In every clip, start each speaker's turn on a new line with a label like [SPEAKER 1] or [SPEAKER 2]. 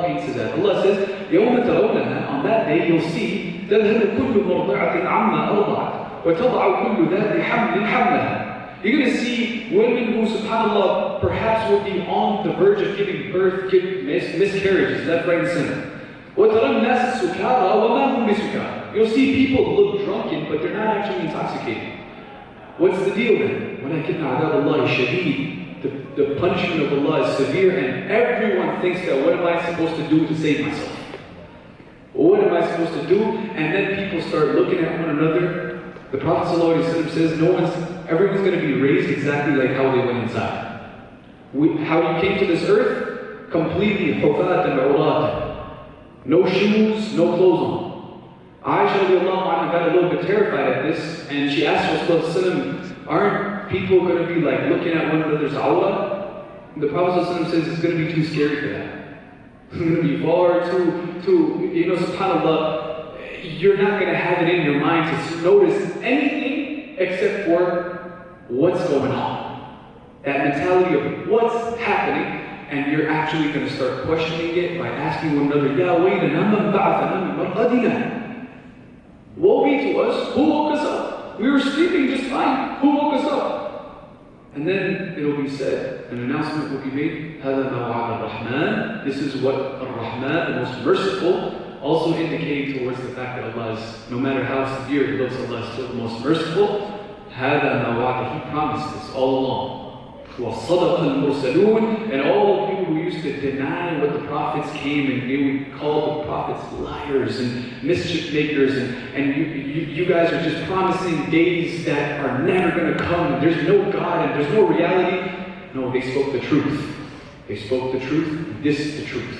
[SPEAKER 1] into that. Allah says, يَوْمَ تَرَوْنَهَا, on that day you'll see, تَذْهَبُ كُلُّ مُرْضِعَةٍ عَمَّا أَرْضَعَتْ وَتَضَعُ كُلُّ ذَاتِ حَمْلٍ حَمْلَهَا. You're going to see women who, subhanAllah, perhaps will be on the verge of giving birth, give miscarriages, left, right, and center. وَتَرَى النَّاسَ سُكَارَى وَمَا هُمْ بِسُكَارَى. You'll see people look drunken, but they're not actually intoxicated. What's the deal then? وَلَكِنَّ عَذَابَ اللَّهِ شَدِيدٌ. The punishment of Allah is severe, and everyone thinks that what am I supposed to do to save myself? What am I supposed to do? And then people start looking at one another. The Prophet ﷺ says, everyone's going to be raised exactly like how they went inside. How you came to this earth? Completely hufat and urata. No shoes, no clothes on. Aisha got a little bit terrified at this, and she asked Rasulullah, aren't people going to be like looking at one another's awrah? The Prophet ﷺ says it's going to be too scary for that. It's going to be far too, subhanAllah, you're not going to have it in your mind to notice anything except for what's going on. That mentality of what's happening, and you're actually going to start questioning it by asking one another, Ya waylana man ba'athana min marqadina. Woe be to us, who woke us up? We were sleeping just fine. Who woke us up? And then it will be said, an announcement will be made, هَذَا مَا وَعَدَ الرَّحْمَنِ. This is what Ar-Rahman, the most merciful, also indicating towards the fact that Allah is, no matter how severe He looks, Allah is still the most merciful. هَذَا مَا وَعَدَ. He promised this all along. وَصَدَقَ الْمُرْسَلُونَ. And all of you who used to deny what the prophets came, and they would call the prophets liars and mischief makers, and you guys are just promising days that are never going to come, and there's no God and there's no reality. No, they spoke the truth. They spoke the truth. This is the truth.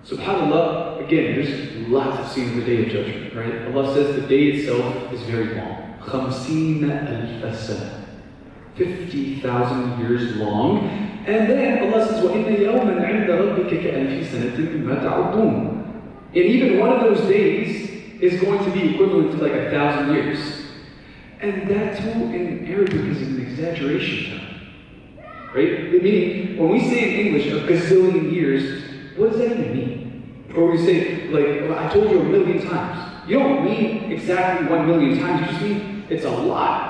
[SPEAKER 1] SubhanAllah, again, there's lots of scenes of the Day of Judgment, right? Allah says the day itself is very long. 50,000 سنة. 50,000 years long. And then Allah says, وَإِنَّ يَوْمًا عِنْدَ رَبِّكَ كَأَلْفِ سَنَةٍ مِمَّا تَعُدُّونَ. And even one of those days is going to be equivalent to like 1,000 years. And that too in Arabic is an exaggeration term. Right? Meaning, when we say in English a gazillion years, what does that even mean? Or we say, like, I told you 1,000,000 times. You don't mean exactly 1,000,000 times, you just mean it's a lot.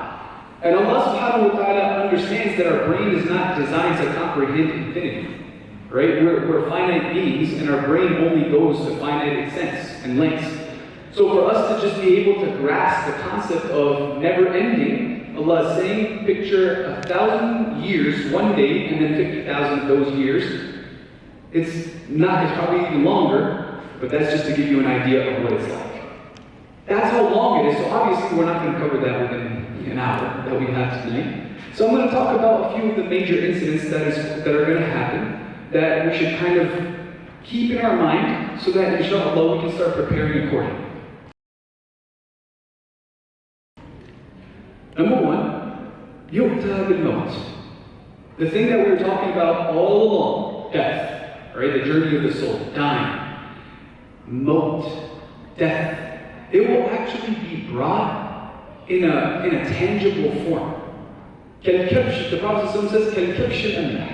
[SPEAKER 1] And Allah subhanahu wa ta'ala understands that our brain is not designed to comprehend infinity. Right? We're finite beings, and our brain only goes to finite extents and lengths. So for us to just be able to grasp the concept of never ending, Allah is saying, picture 1,000 years, one day, and then 50,000 of those years. It's probably even longer, but that's just to give you an idea of what it's like. That's how long it is, so obviously we're not going to cover that within an hour that we have tonight. So I'm going to talk about a few of the major incidents that are going to happen, that we should kind of keep in our mind, so that inshallah we can start preparing accordingly. Number one, yu'ta bil maut. The thing that we were talking about all along, death, right? The journey of the soul, dying. Maut, death. It will actually be brought in a tangible form. The Prophet says, كَالْكَبْشِ الْأَمْلَحِ.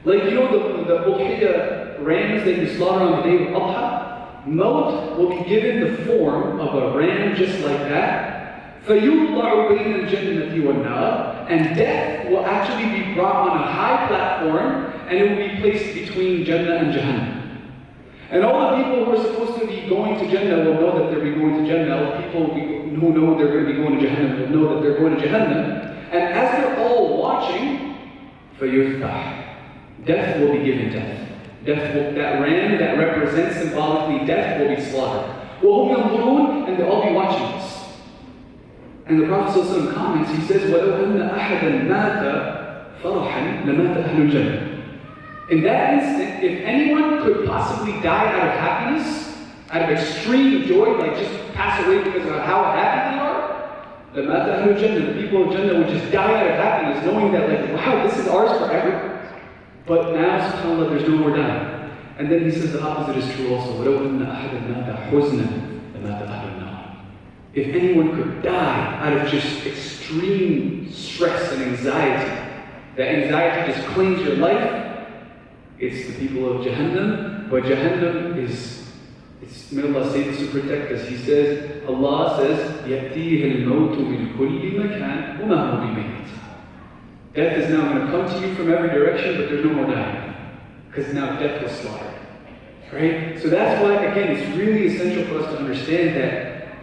[SPEAKER 1] Like, you know the Udhiyah rams that you slaughter on the day of Adha? Maut will be given the form of a ram just like that. فَيُوضَعُ بَيْنَ الْجَنَّةِ وَالنَّارِ. And death will actually be brought on a high platform, and it will be placed between Jannah and Jahannam. And all the people who are supposed to be going to Jannah will know that they'll be going to Jannah. All the people who know they're going to be going to Jahannam will know that they're going to Jahannam. And as they're all watching, فَيُفْتَحْ. Death will be given death. That ram that represents symbolically death will be slaughtered. وَهُمْ يَنْظُرُونَ. And they'll all be watching this. And the Prophet ﷺ comments, he says, وَلَوْ أَنَّ أَحَدًا مَاتَ فَرَحًا لَمَاتَ أَهْلُ الْجَنَّةِ. In that instant, if anyone could possibly die out of happiness, out of extreme joy, like just pass away because of how happy they are, the people of Jannah would just die out of happiness, knowing that, like, wow, this is ours forever. But now, subhanAllah, there's no more dying. And then he says the opposite is true also. If anyone could die out of just extreme stress and anxiety, that anxiety just claims your life, It's the people of Jahannam, but Jahannam may Allah save us to protect us. He says, Allah says, يَأْتِيهِ الْمَوْتُ مِنْ كُلِّ مَكَانٍ وَمَا هُوَ بِمَيِّتٍ. Death is now going to come to you from every direction, but there's no more dying. Because now death was slaughtered. Right? So that's why, again, it's really essential for us to understand that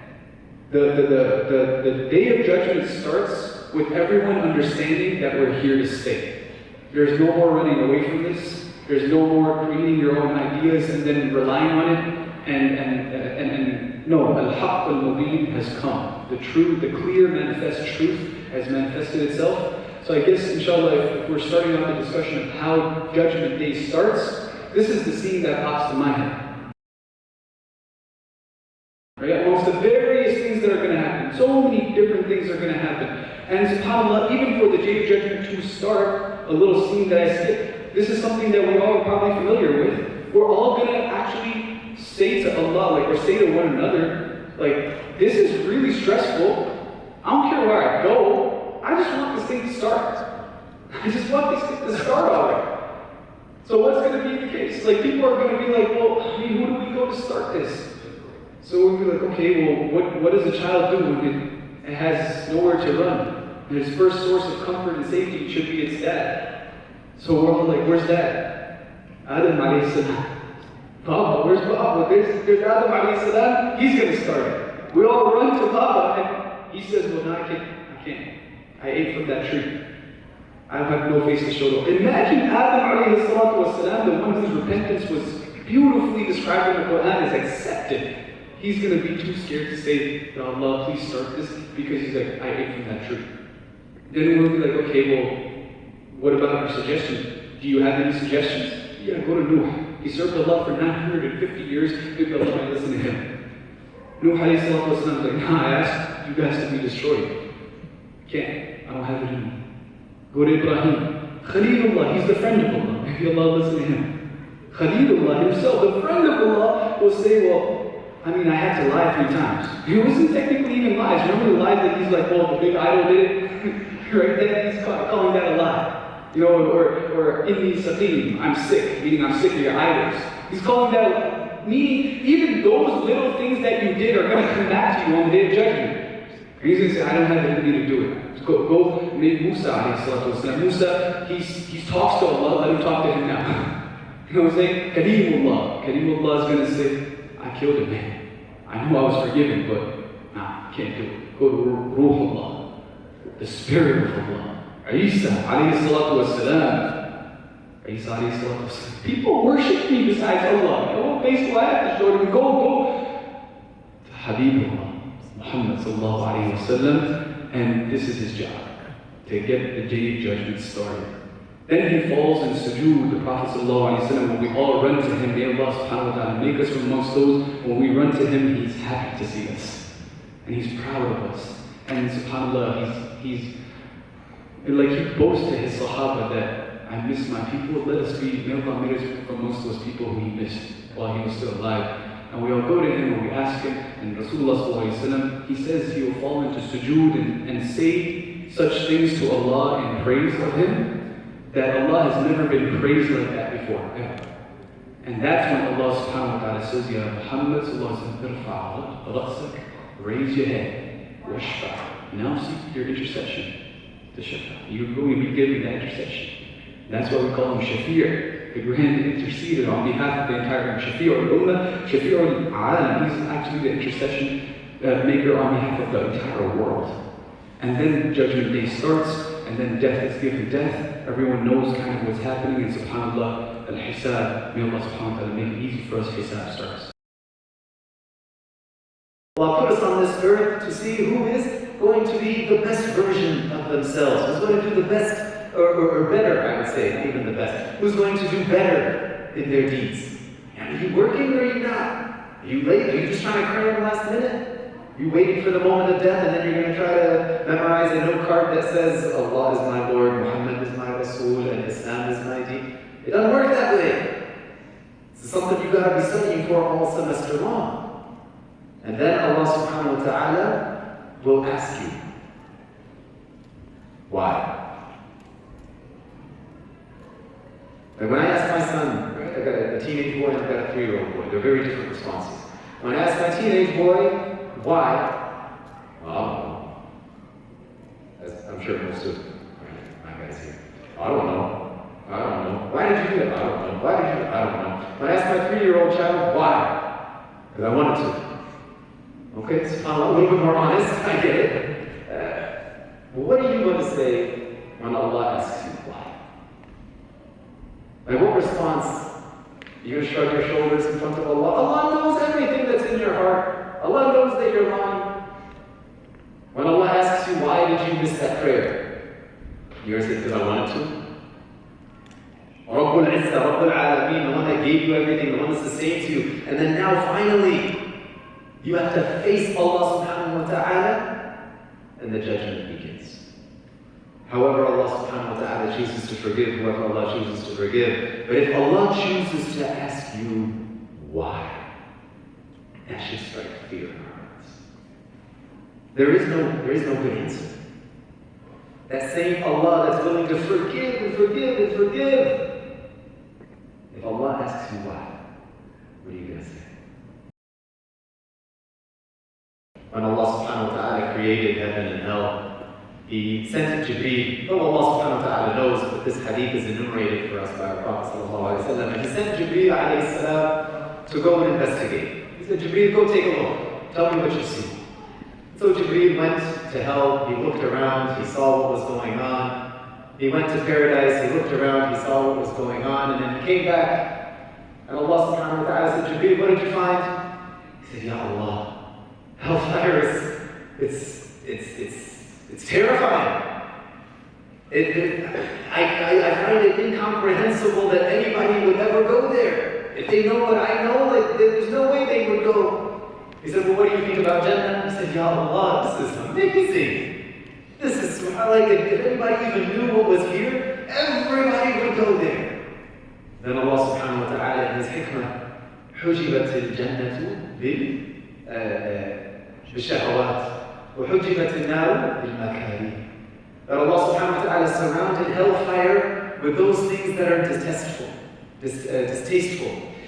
[SPEAKER 1] the day of judgment starts with everyone understanding that we're here to stay. There's no more running away from this. There's no more creating your own ideas and then relying on it. And no, al-haqq al-mubin has come. The truth, the clear, manifest truth has manifested itself. So I guess, inshallah, if we're starting off the discussion of how Judgment Day starts, this is the scene that pops to my head. Right? Amongst the various things that are going to happen, so many different things are going to happen. And subhanAllah, even for the Day of Judgment to start, a little scene that I skipped, this is something that we all are probably familiar with. We're all going to actually say to Allah, or say to one another, this is really stressful. I don't care where I go. I just want this thing to start. I just want this thing to start already. So what's going to be the case? People are going to be well, who do we go to start this? So we'll be okay, well, what does a child do when it has nowhere to run? And its first source of comfort and safety should be its dad. So we're all where's dad? Adam alayhi salam. Baba, where's Baba? There's Adam alayhi salam. He's going to start it. We all run to Baba, and he says, well, no, I can't. I ate from that tree. I have no face to show them. Imagine Adam alayhi salatu wasalam, the one whose repentance was beautifully described in the Qur'an, is accepted. He's going to be too scared to say, Allah, please start this, because he's I ate from that tree. Then we'll be okay, well, what about your suggestions? Do you have any suggestions? Yeah, go to Nuh. He served Allah for 950 years, maybe Allah might listen to him. Nuh alayhi salatu wasalam was nah, I asked you guys to be destroyed. Can't. I don't have it in me. Go to Ibrahim. Khalilullah, he's the friend of Allah. Maybe Allah listen to him. Khalilullah himself, the friend of Allah, will say, I had to lie 3 times. It wasn't technically even lies. Remember the lies that he's the big idol did it? Right? Then he's calling that a lie. Or inni saqim, I'm sick, meaning I'm sick of your idols. He's calling that a lie. Meaning, even those little things that you did are going to come back to you on the Day of Judgment. And he's going to say, I don't have it in me to do it. Go make Musa alayhi salatu wasalam. Musa, he talks to Allah, let him talk to him now. You know what I'm saying? Kareemullah. Kareemullah is going to say, I killed him, man. I know I was forgiven, but nah, can't do it. Go to Ruhullah, the Spirit of Allah. Isa alayhi salatu wasalam. Isa alayhi salatu wasalam. People worship me besides Allah. What face do I have to show them? Go to Habibullah. Muhammad sallallahu alayhi wa sallam, and this is his job, to get the Day of Judgment started. Then he falls in sujood, the Prophet sallallahu alayhi wa sallam, when we all run to him, may Allah subhanahu wa ta'ala make us from amongst those, when we run to him, he's happy to see us. And he's proud of us. And subhanAllah, he boasts to his Sahaba that, I miss my people, let us be, may Allah make us from amongst those people who he missed while he was still alive. And we all go to him and we ask him, and Rasulullah, he says he will fall into sujood and say such things to Allah in praise of him, that Allah has never been praised like that before, ever. And that's when Allah subhanahu wa ta'ala says, Ya Muhammad sallallahu alayhi wa sallam, raise your head, washfa. Now seek your intercession to shafa. You're going to be given that intercession. That's why we call him Shafi'ir, the grand interceder on behalf of the entire Shafi'ir al-Ummah. Shafi'ir al-Aalim, he's actually the intercession maker on behalf of the entire world. And then Judgment Day starts, and then death is given death. Everyone knows kind of what's happening, and subhanAllah, al-Hisab, may Allah subhanahu wa ta'ala make it easy for us, Hisab starts.
[SPEAKER 2] Allah put us on this earth to see who is going to be the best version of themselves, who's going to do the best, or better, I would say, even the best. Who's going to do better in their deeds? Are you working or are you not? Are you late? Are you just trying to cram last minute? Are you waiting for the moment of death and then you're going to try to memorize a note card that says, Allah is my Lord, Muhammad is my Rasul, and Islam is my deen? It doesn't work that way. It's something you've got to be studying for all semester long. And then Allah subhanahu wa ta'ala will ask you, why? Like when I ask my son, a teenage boy and I've got a 3-year-old boy. They're very different responses. When I ask my teenage boy, why? Well, as I'm sure most of my guys here, I don't know. Why did you do that? I don't know. Why did you do that? I don't know. When I ask my 3-year-old child, why? Because I wanted to. Okay, so I'm a little bit more honest, I get it. What are you going to say when Allah asks you why? Like what response? You're going to shrug your shoulders in front of Allah? Allah knows everything that's in your heart. Allah knows that you're lying. When Allah asks you, why did you miss that prayer? You're going to say, because I wanted to. Rabbul Izzah, Rabbul Alameen, the one that gave you everything, the one that sustains you. And then now finally, you have to face Allah subhanahu wa ta'ala, and the judgment begins. However Allah subhanahu wa ta'ala chooses to forgive, whoever Allah chooses to forgive. But if Allah chooses to ask you why, that should strike fear in our hearts. There is no good answer. That same Allah that's willing to forgive and forgive and forgive. If Allah asks you why, what are you going to say? When Allah subhanahu wa ta'ala created heaven and hell, He sent Jibreel. Though Allah subhanahu wa ta'ala knows that this hadith is enumerated for us by our Prophet sallallahu alayhi wa sallam, and He sent Jibreel alayhi salam to go and investigate. He said, Jibreel, go take a look. Tell me what you see. So Jibreel went to hell, he looked around, he saw what was going on. He went to paradise, he looked around, he saw what was going on, and then he came back. And Allah subhanahu wa ta'ala said, Jibreel, what did you find? He said, Ya Allah, hellfire it's terrifying. I find it incomprehensible that anybody would ever go there. If they know what I know, like, there's no way they would go. He said, well, what do you think about Jannah? He said, Ya Allah, this is amazing. This is, like, if anybody even knew what was here, everybody would go there. Then Allah subhanahu wa ta'ala in His hikmah, حُجِبَتِ الْجَنَّةُ بالشهوات وحجبت النار بالمكاره. That Allah subhanahu wa ta'ala surrounded hellfire with those things that are distasteful.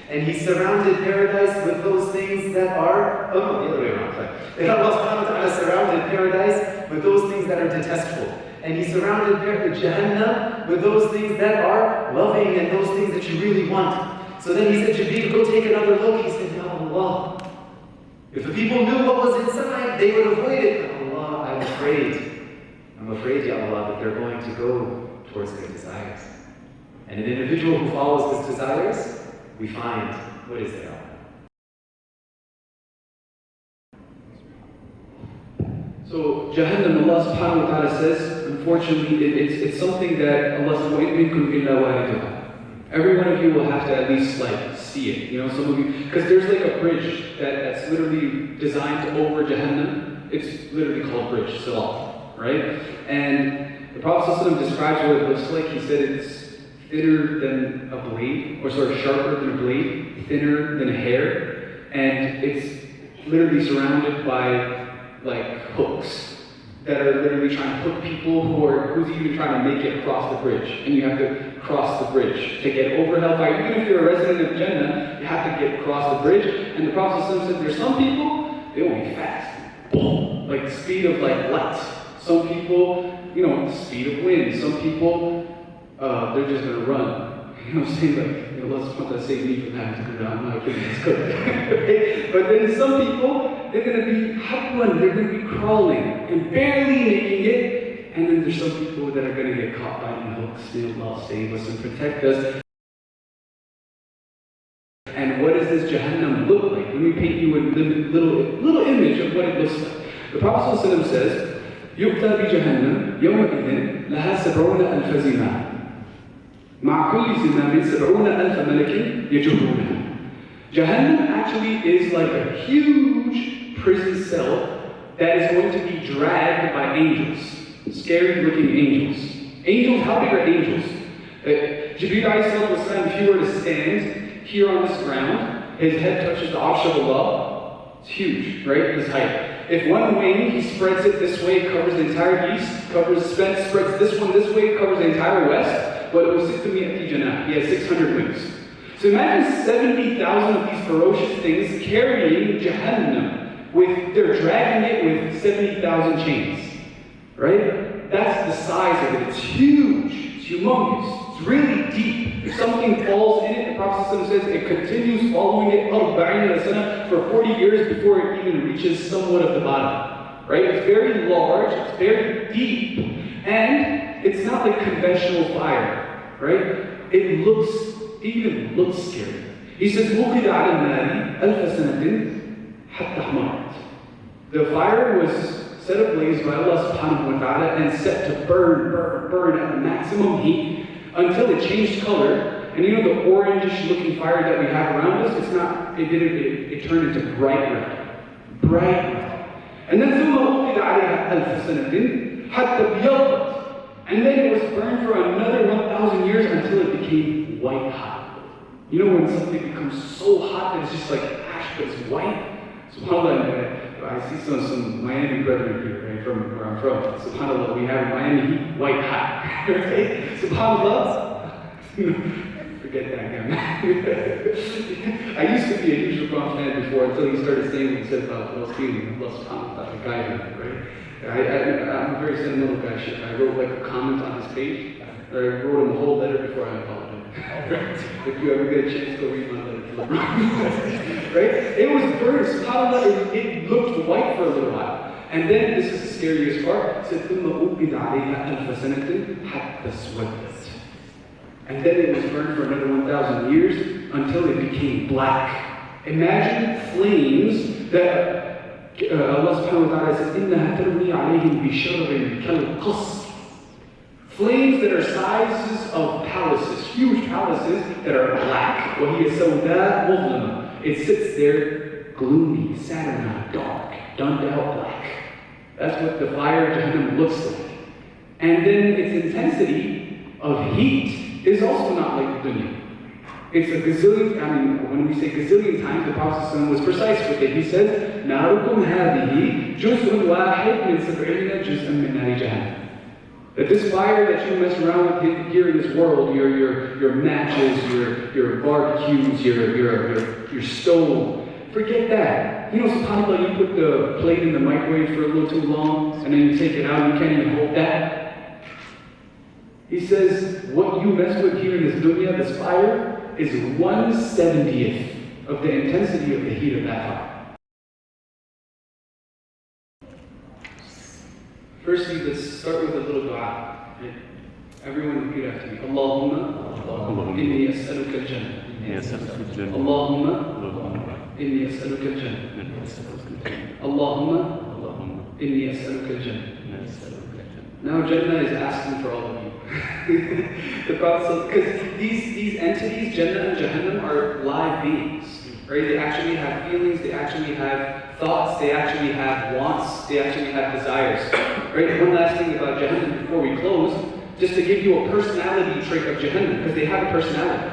[SPEAKER 2] And He surrounded paradise with those things that are, the other way around. That Allah subhanahu wa ta'ala surrounded paradise with those things that are detestable. And He surrounded Jahannam with those things that are loving and those things that you really want. So then He said, Jibreel, go take another look. He said, Ya Allah, if the people knew what was inside, they would avoid it. Allah, I'm afraid, Ya Allah, that they're going to go towards their desires. And an individual who follows his desires, we find, what is there?
[SPEAKER 1] So, Jahannam, Allah subhanahu wa ta'ala says, unfortunately, it's something that Allah says, وَإِن مِنْكُمْ إِلَّا وَارِدُهَا. Every one of you will have to at least see it. You know, some of you, because there's like a bridge that's literally designed to over Jahannam. It's literally called bridge, Sirat, right? And the Prophet ﷺ describes what it looks like. He said it's thinner than a blade, or sort of sharper than a blade, thinner than a hair, and it's literally surrounded by like hooks that are literally trying to hook people who's even trying to make it across the bridge. And you have to cross the bridge to get over hellfire. Even if you're a resident of Jannah, you have to get across the bridge. And the Prophet said there's some people, they will be fast. Boom! Like the speed of like light. Some people, the speed of wind. Some people, they're just gonna run. You know what I'm saying? Like, let's put that save me from having to go down. I'm not kidding, it's good. But then some people, they're going to be habwan, they're going to be crawling and barely making it. And then there's some people that are going to get caught by the hooks. May Allah save us and protect us. And what does this Jahannam look like? Let me paint you a little image of what it looks like. The Prophet ﷺ says, يُؤْتَى بِجَهَنَّمْ يَوْمَئِذٍ لَهَا 70,000 زِمَامٍ مع كل زمام 70,000 ملك يجرونها. Jahannam actually is like a huge prison cell that is going to be dragged by angels, scary looking angels. Angels, how big are angels? Jibreel alayhi salam, if he were to stand here on this ground, his head touches the arsh of Allah. It's huge, right? His height. If one wing, he spreads it this way, it covers the entire east, spreads this one this way, it covers the entire west. But it was 600 janah. He has 600 wings. So imagine 70,000 of these ferocious things carrying Jahannam. They're dragging it with 70,000 chains. Right? That's the size of it. It's huge. It's humongous. It's really deep. If something falls in it, the Prophet says it continues following it for 40 years before it even reaches somewhat of the bottom. Right? It's very large. It's very deep. And it's not like conventional fire. Right? It even looks scary. He says, وُقِدَ عَلَى النَّارِ أَلْفَ سَنَةٍ حَتَّى احْمَرَتْ. The fire was set ablaze by Allah subhanahu wa ta'ala and set to burn at maximum heat until it changed color. And you know the orangish looking fire that we have around us, it turned into bright red. Bright red. And then ثُمَّ أُوقِدَ عَلَيْهَا أَلْفَ سَنَةٍ حَتَّى ابْيَضَّتْ. And then it was burned for another 1,000 years until it became white hot. You know when something becomes so hot that it's just like ash, but it's white? SubhanAllah, I see some Miami brethren here, right, from where I'm from. SubhanAllah, we have Miami heat, white hot. Right? SubhanAllah. Forget that guy. I used to be a huge Qur'an fan before until he started saying what he said about Allah's feeling. Allah subhanahu wa ta'ala guided me, right? I'm a very sentimental guy. I wrote like a comment on his page. I wrote him a whole letter before I apologized. If you ever get a chance, go read my letter. Right? It was burned. SubhanAllah, it looked white for a little while. And then, this is the scariest part, it said, ثُمَّ أُوقِدَ عَلَيْهَا أَلْفَ سَنَةٍ حَتَّى اسْوَدَّتْ. And then it was burned for another 1,000 years until it became black. Imagine flames that Allah subhanahu wa ta'ala says, إِنَّهَا تَرْمِي عَلَيْهِمْ بِشَرٍ كَالْقَصْرِ. Flames that are sizes of palaces, huge palaces that are black. وَهِيَ سَوْدَاء مُظْلِمَةٌ. It sits there gloomy, saturnine, dark, dunned out black. That's what the fire of Jahannam looks like. And then its intensity of heat is also not like the dunya. It's a gazillion, when we say gazillion times, the Prophet was precise with it. He says, نَارُكُمْ هَذِهِ جُزْءٌ وَاحِدٌ مِنْ سَبْعِينَ جُزْءًا مِنْ نَارِ جَهَنَّمَ. That this fire that you mess around with here in this world, your matches, your barbecues, your stove, forget that. You know, subhanAllah, you put the plate in the microwave for a little too long, and then you take it out and you can't even hold that. He says, what you mess with here in this dunya, this fire, is 1/70th of the intensity of the heat of that fire. Firstly, let's start with a little dua. Everyone repeat after me. Allahumma inni as'aluka al-jannah. Allahumma inni as'aluka al-jannah. Allahumma inni as'aluka al-jannah. Now Jannah is asking for all of you. The Prophet says, because these entities, Jannah and Jahannam, are live beings. Right? They actually have feelings, they actually have thoughts, they actually have wants, they actually have desires. Right? One last thing about Jahannam before we close, just to give you a personality trait of Jahannam, because they have a personality.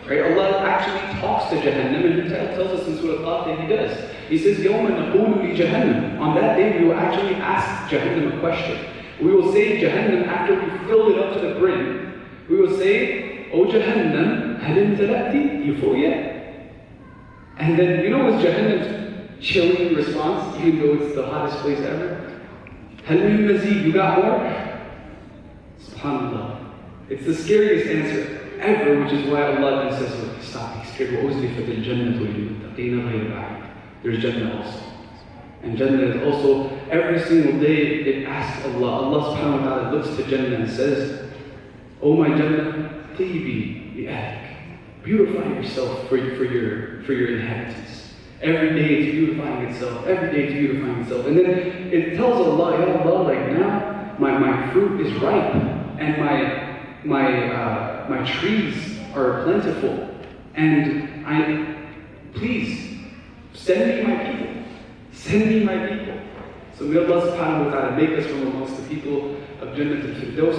[SPEAKER 1] Right? Allah actually talks to Jahannam, and He tells us in Surah Qaf that He does. He says, يَوْمَ نَقُولُ لِجَهَنَّمْ. On that day we will actually ask Jahannam a question. We will say, Jahannam, after we filled it up to the brim, we will say, O Jahannam, هَلْ امْتَلَأْتِ? You full yet? And then, you know what's Jahannam's chilling response, even though it's the hottest place ever? هَلْ مِن مَزِيد? You got more? SubhanAllah. It's the scariest answer ever, which is why Allah then says, stop being scared. وَأُزْلِفَتِ الْجَنَّةُ لِلْمُتَّقِينَ غَيْرَ بَعِيدٍ. There's Jannah also. And Jannah is also, every single day, it asks Allah. Allah subhanahu wa ta'ala looks to Jannah and says, O my Jannah, طيبي لأهلك. Beautify yourself for your inheritance. Every day it's beautifying itself. Every day it's beautifying itself. And then it tells Allah, Ya Allah, like now, my fruit is ripe, and my trees are plentiful. And please, send me my people. Send me my people. So may Allah subhanahu wa ta'ala make us from amongst the people of Jannat al-Firdaus.